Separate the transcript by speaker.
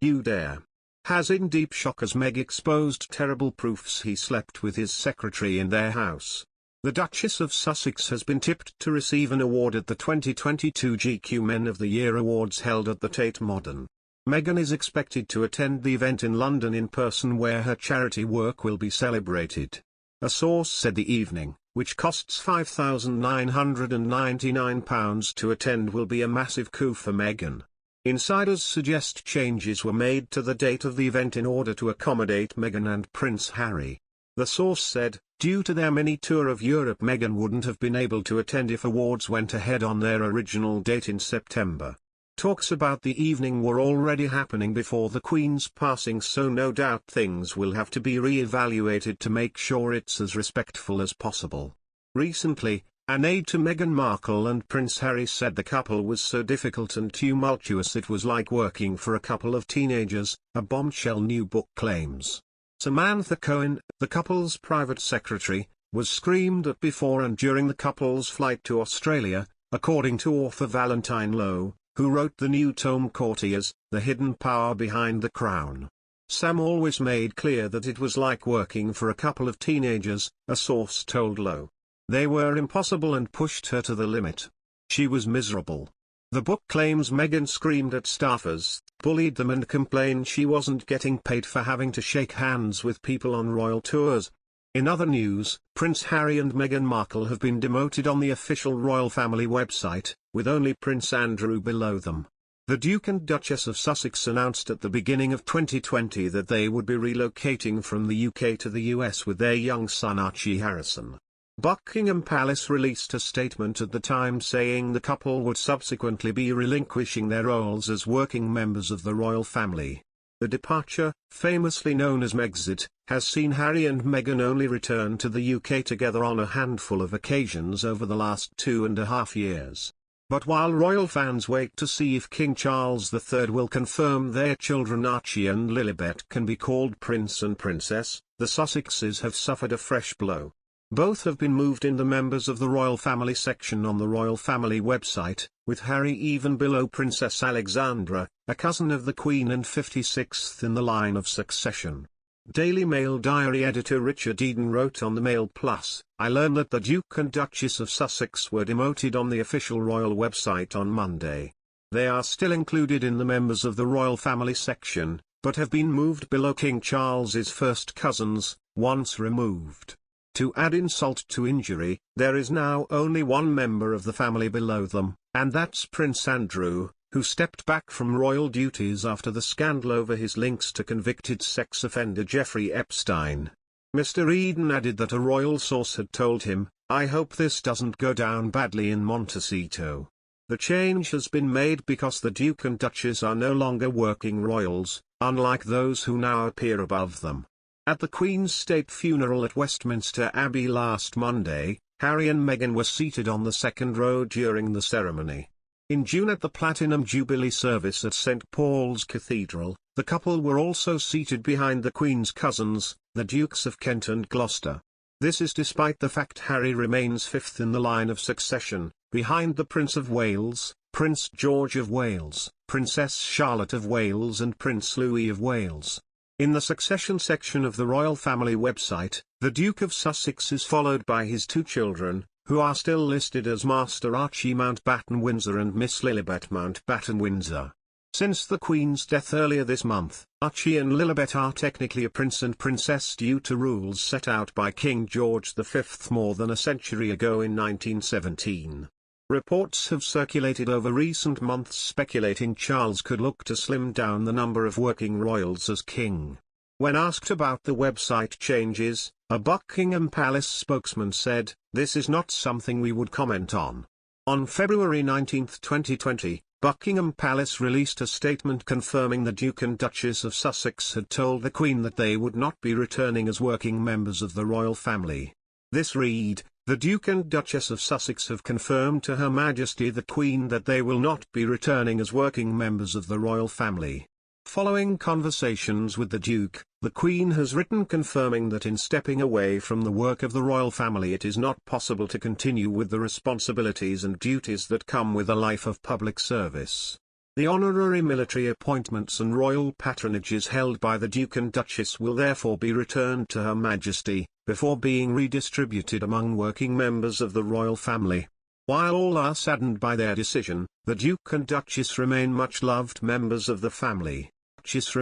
Speaker 1: subdued air. Has in deep shock as Meg exposed terrible proofs he slept with his secretary in their house. The Duchess of Sussex has been tipped to receive an award at the 2022 GQ Men of the Year Awards held at the Tate Modern. Meghan is expected to attend the event in London in person where her charity work will be celebrated. A source said the evening, which costs £5,999 to attend, will be a massive coup for Meghan. Insiders suggest changes were made to the date of the event in order to accommodate Meghan and Prince Harry. The source said, due to their mini-tour of Europe, Meghan wouldn't have been able to attend if awards went ahead on their original date in September. Talks about the evening were already happening before the Queen's passing, so no doubt things will have to be re-evaluated to make sure it's as respectful as possible. Recently, an aide to Meghan Markle and Prince Harry said the couple was so difficult and tumultuous it was like working for a couple of teenagers, a bombshell new book claims. Samantha Cohen, the couple's private secretary, was screamed at before and during the couple's flight to Australia, according to author Valentine Lowe, who wrote the new tome Courtiers, The Hidden Power Behind the Crown. Sam always made clear that it was like working for a couple of teenagers, a source told Lowe. They were impossible and pushed her to the limit. She was miserable. The book claims Meghan screamed at staffers, bullied them and complained she wasn't getting paid for having to shake hands with people on royal tours. In other news, Prince Harry and Meghan Markle have been demoted on the official royal family website, with only Prince Andrew below them. The Duke and Duchess of Sussex announced at the beginning of 2020 that they would be relocating from the UK to the US with their young son Archie Harrison. Buckingham Palace released a statement at the time saying the couple would subsequently be relinquishing their roles as working members of the royal family. The departure, famously known as Megxit, has seen Harry and Meghan only return to the UK together on a handful of occasions over the last 2.5 years. But while royal fans wait to see if King Charles III will confirm their children Archie and Lilibet can be called Prince and Princess, the Sussexes have suffered a fresh blow. Both have been moved in the members of the royal family section on the royal family website, with Harry even below Princess Alexandra, a cousin of the Queen and 56th in the line of succession. Daily Mail diary editor Richard Eden wrote on the Mail Plus, I learned that the Duke and Duchess of Sussex were demoted on the official royal website on Monday. They are still included in the members of the royal family section, but have been moved below King Charles's first cousins, once removed. To add insult to injury, there is now only one member of the family below them, and that's Prince Andrew, who stepped back from royal duties after the scandal over his links to convicted sex offender Jeffrey Epstein. Mr. Eden added that a royal source had told him, I hope this doesn't go down badly in Montecito. The change has been made because the Duke and Duchess are no longer working royals, unlike those who now appear above them. At the Queen's state funeral at Westminster Abbey last Monday, Harry and Meghan were seated on the second row during the ceremony. In June at the Platinum Jubilee service at St. Paul's Cathedral, the couple were also seated behind the Queen's cousins, the Dukes of Kent and Gloucester. This is despite the fact Harry remains fifth in the line of succession, behind the Prince of Wales, Prince George of Wales, Princess Charlotte of Wales and Prince Louis of Wales. In the succession section of the royal family website, the Duke of Sussex is followed by his two children, who are still listed as Master Archie Mountbatten-Windsor and Miss Lilibet Mountbatten-Windsor. Since the Queen's death earlier this month, Archie and Lilibet are technically a prince and princess due to rules set out by King George V more than a century ago in 1917. Reports have circulated over recent months speculating Charles could look to slim down the number of working royals as king. When asked about the website changes, a Buckingham Palace spokesman said, "This is not something we would comment on." On February 19, 2020, Buckingham Palace released a statement confirming the Duke and Duchess of Sussex had told the Queen that they would not be returning as working members of the royal family. This read, "The Duke and Duchess of Sussex have confirmed to Her Majesty the Queen that they will not be returning as working members of the royal family." Following conversations with the Duke, the Queen has written confirming that in stepping away from the work of the royal family it is not possible to continue with the responsibilities and duties that come with a life of public service. The honorary military appointments and royal patronages held by the Duke and Duchess will therefore be returned to Her Majesty, before being redistributed among working members of the royal family. While all are saddened by their decision, the Duke and Duchess remain much loved members of the family. Duchess